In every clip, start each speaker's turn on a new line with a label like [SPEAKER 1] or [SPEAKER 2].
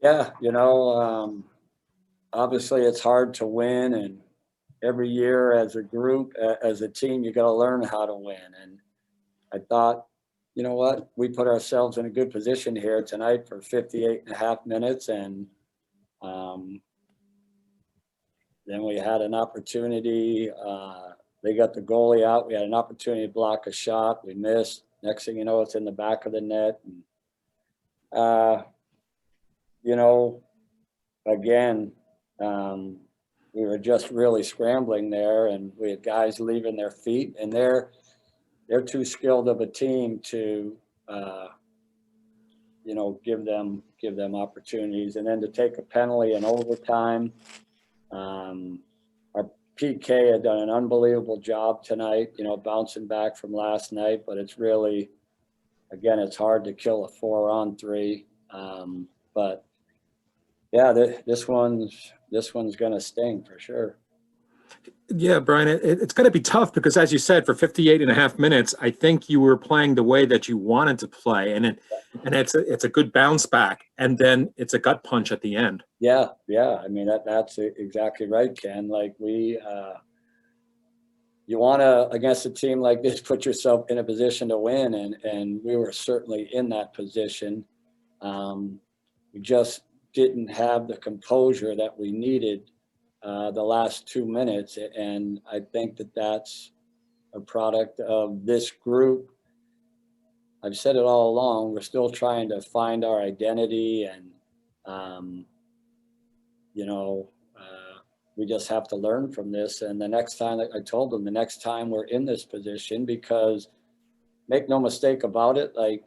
[SPEAKER 1] Yeah, obviously it's hard to win, and every year as a group, as a team, you got to learn how to win. And I thought, you know what, we put ourselves in a good position here tonight for 58 and a half minutes. And um, then we had an opportunity. They got the goalie out. We had an opportunity to block a shot. We missed. Next thing you know, it's in the back of the net. And, uh, you know, again, we were just really scrambling there, and we had guys leaving their feet, and they're too skilled of a team to give them opportunities. And then to take a penalty in overtime. Our PK had done an unbelievable job tonight, bouncing back from last night, but it's really, again, it's hard to kill a 4-on-3. But yeah, this one's going to sting for sure.
[SPEAKER 2] Yeah, Brian, it's going to be tough because, as you said, for 58 and a half minutes, I think you were playing the way that you wanted to play, and it's a good bounce back, and then it's a gut punch at the end.
[SPEAKER 1] Yeah. I mean, that's exactly right, Ken. Like you want to, against a team like this, put yourself in a position to win, and we were certainly in that position. We just didn't have the composure that we needed the last 2 minutes, and I think that's a product of this group. I've said it all along, we're still trying to find our identity, and we just have to learn from this. And the next time, like I told them, the next time we're in this position, because make no mistake about it, like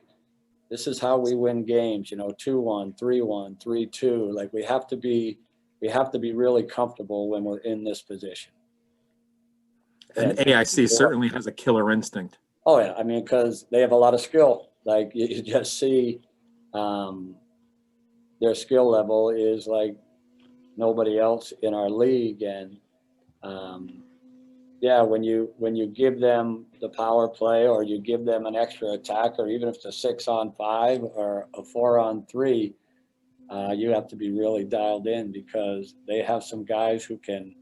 [SPEAKER 1] this is how we win games, 2-1, 3-1, 3-2. Like we have to be really comfortable when we're in this position.
[SPEAKER 2] And AIC certainly has a killer instinct.
[SPEAKER 1] Oh yeah, I mean, because they have a lot of skill. Like you just see their skill level is like nobody else in our league. And when you give them the power play, or you give them an extra attack, or even if it's a 6-on-5 or a 4-on-3, you have to be really dialed in, because they have some guys who can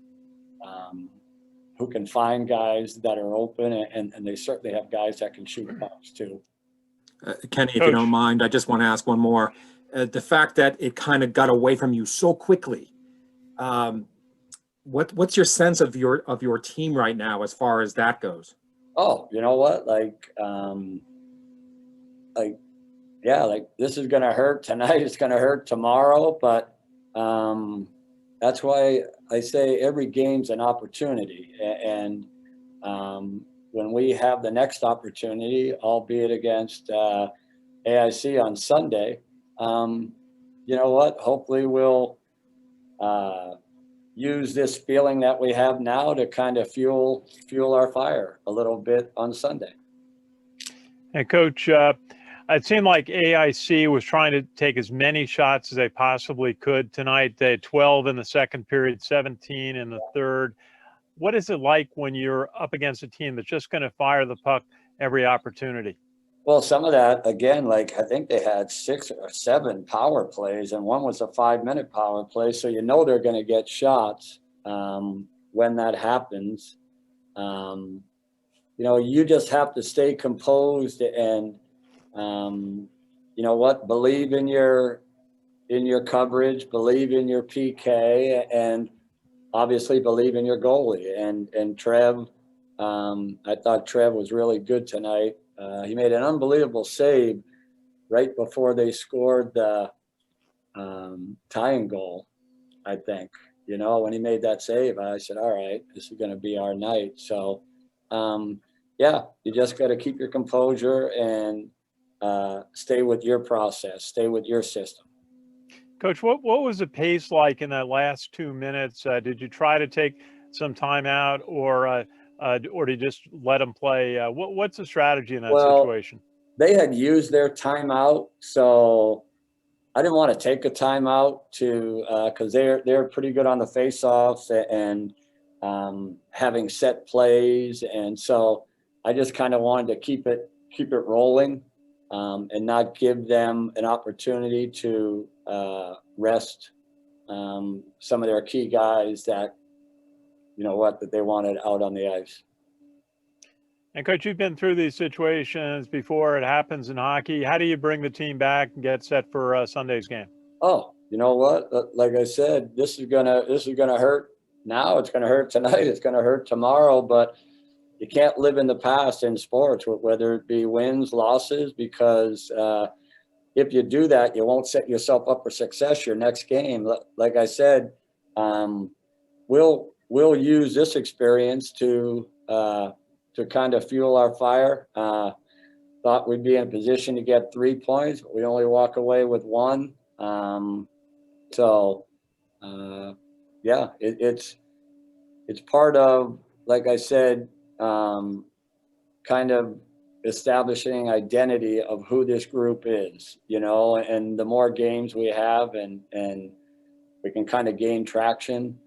[SPEAKER 1] find guys that are open, and they certainly have guys that can shoot pucks too.
[SPEAKER 2] Kenny, if you don't mind, I just want to ask one more. The fact that it kind of got away from you so quickly, what's your sense of your team right now as far as that goes?
[SPEAKER 1] Oh, you know what? This is going to hurt tonight. It's going to hurt tomorrow, but that's why I say every game's an opportunity. And when we have the next opportunity, albeit against AIC on Sunday, you know what? Hopefully we'll use this feeling that we have now to kind of fuel our fire a little bit on Sunday.
[SPEAKER 3] And Coach, it seemed like AIC was trying to take as many shots as they possibly could tonight. They had 12 in the second period, 17 in the third. What is it like when you're up against a team that's just going to fire the puck every opportunity?
[SPEAKER 1] Well, some of that, again, like I think they had 6 or 7 power plays, and one was a 5-minute power play. So they're going to get shots when that happens. You just have to stay composed and, believe in your coverage, believe in your PK, and obviously believe in your goalie. And Trev, I thought Trev was really good tonight. He made an unbelievable save right before they scored the tying goal, I think. When he made that save, I said, all right, this is going to be our night. So, you just got to keep your composure and stay with your process, stay with your system.
[SPEAKER 3] Coach, what was the pace like in that last 2 minutes? Did you try to take some time out, or did you just let them play? What's the strategy in that situation?
[SPEAKER 1] They had used their timeout, so I didn't want to take a timeout because they're pretty good on the faceoffs and having set plays, and so I just kind of wanted to keep it rolling and not give them an opportunity to rest some of their key guys that, that they wanted out on the ice.
[SPEAKER 3] And Coach, you've been through these situations before. It happens in hockey. How do you bring the team back and get set for Sunday's game?
[SPEAKER 1] Oh, you know what? Like I said, this is gonna hurt now. It's gonna hurt tonight. It's gonna hurt tomorrow. But you can't live in the past in sports, whether it be wins, losses, because if you do that, you won't set yourself up for success your next game. Like I said, we'll use this experience to kind of fuel our fire. Thought we'd be in a position to get 3 points, but we only walk away with 1. Yeah, it's part of, like I said, kind of establishing identity of who this group is, and the more games we have and we can kind of gain traction.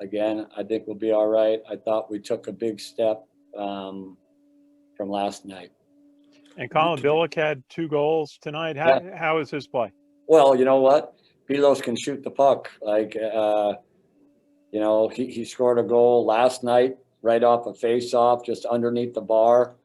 [SPEAKER 1] Again, I think we'll be all right. I thought we took a big step from last night.
[SPEAKER 3] And Colin Billick had 2 goals tonight. How is his play?
[SPEAKER 1] Well, you know what? Belos can shoot the puck. He scored a goal last night right off a face-off, just underneath the bar.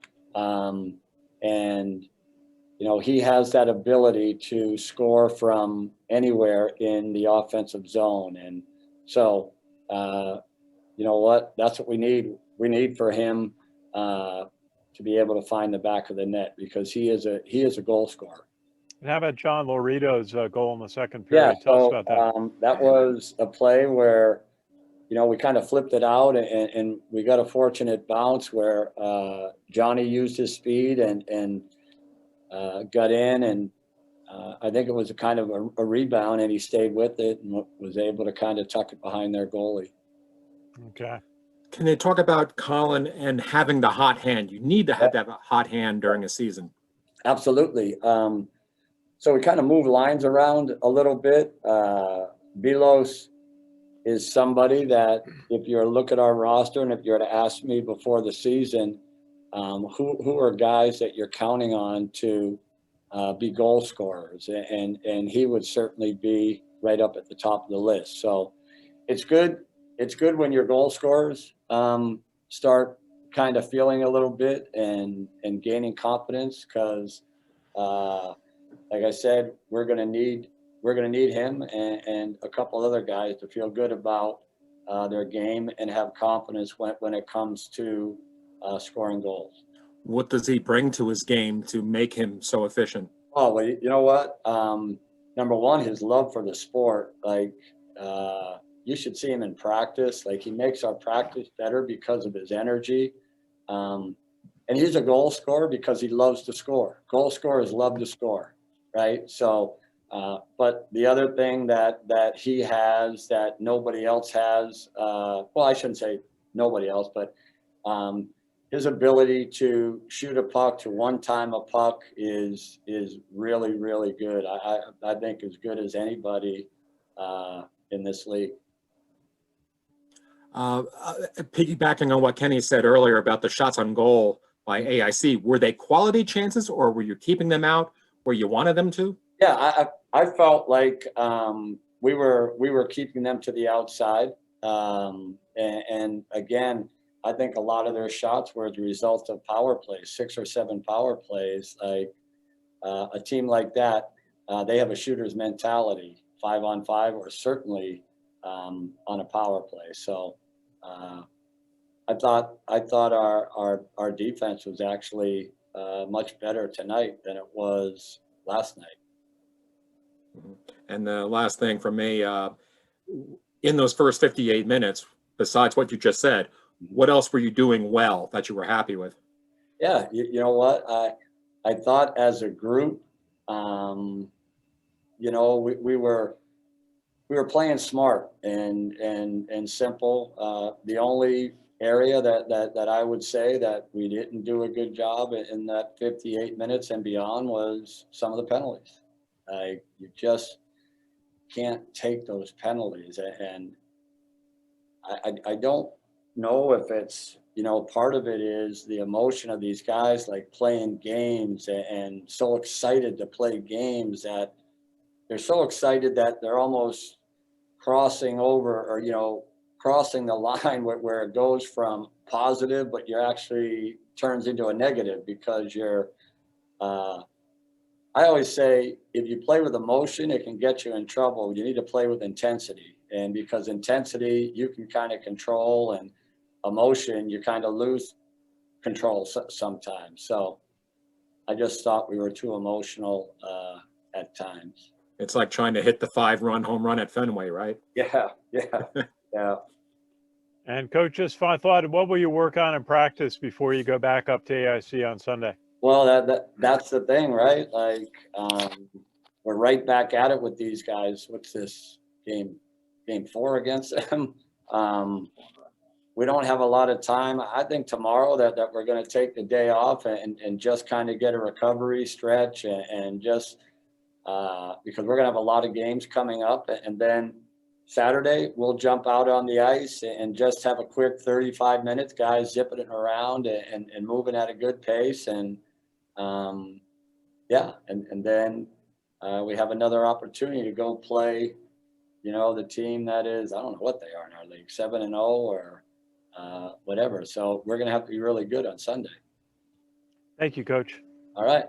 [SPEAKER 1] He has that ability to score from anywhere in the offensive zone. And so, you know what? That's what we need. We need for him to be able to find the back of the net, because he is a goal scorer.
[SPEAKER 3] And how about John Laurito's goal in the second period? Tell us about that.
[SPEAKER 1] That was a play where, we kind of flipped it out and we got a fortunate bounce where Johnny used his speed and got in, and I think it was a kind of a rebound, and he stayed with it and was able to kind of tuck it behind their goalie.
[SPEAKER 3] Okay.
[SPEAKER 2] Can they talk about Colin and having the hot hand? You need to have that hot hand during a season.
[SPEAKER 1] Absolutely. So we kind of move lines around a little bit. Belos is somebody that, if you look at our roster and if you were to ask me before the season, who are guys that you're counting on to be goal scorers, and he would certainly be right up at the top of the list. So it's good. It's good when your goal scorers start kind of feeling a little bit and gaining confidence, because like I said, we're going to need him and a couple other guys to feel good about their game and have confidence when it comes to scoring goals.
[SPEAKER 2] What does he bring to his game to make him so efficient?
[SPEAKER 1] Oh, well, you know what? Number one, his love for the sport. You should see him in practice. He makes our practice better because of his energy. And he's a goal scorer because he loves to score. Goal scorers love to score, right? So, but the other thing that he has that nobody else has, well, I shouldn't say nobody else, but his ability to shoot a puck, to one-time a puck is really, really good. I think as good as anybody in this league.
[SPEAKER 2] Piggybacking on what Kenny said earlier about the shots on goal by AIC, were they quality chances, or were you keeping them out where you wanted them to?
[SPEAKER 1] Yeah, I felt like we were keeping them to the outside, and again, I think a lot of their shots were the result of power plays, 6 or 7 power plays. A team like that, they have a shooter's mentality, 5-on-5, or certainly on a power play. So I thought our defense was actually much better tonight than it was last night.
[SPEAKER 2] And the last thing from me, in those first 58 minutes, besides what you just said, what else were you doing well that you were happy with?
[SPEAKER 1] Yeah, you know what? I thought as a group, we were playing smart and simple. The only area that I would say that we didn't do a good job in that 58 minutes and beyond was some of the penalties. You just can't take those penalties, and I don't know if it's, part of it is the emotion of these guys playing games and so excited to play games that they're so excited that they're almost crossing over, or, you know, crossing the line where it goes from positive, but you're actually turns into a negative because you're, I always say, if you play with emotion, it can get you in trouble. You need to play with intensity. And because intensity, you can kind of control, and emotion, you kind of lose control sometimes. So I just thought we were too emotional at times.
[SPEAKER 2] It's like trying to hit the 5-run home run at Fenway, right?
[SPEAKER 1] Yeah, yeah, yeah.
[SPEAKER 3] And coach, just final thought, what will you work on in practice before you go back up to AIC on Sunday?
[SPEAKER 1] Well, that's the thing, right? Like, we're right back at it with these guys. What's this game 4 against them? We don't have a lot of time. I think tomorrow that we're going to take the day off and just kind of get a recovery stretch and just because we're going to have a lot of games coming up. And then Saturday, we'll jump out on the ice and just have a quick 35 minutes, guys zipping it around and moving at a good pace. And yeah, and then we have another opportunity to go play, you know, the team that is, I don't know what they are in our league, 7-0 or whatever. So we're going to have to be really good on Sunday.
[SPEAKER 3] Thank you, coach.
[SPEAKER 1] All right.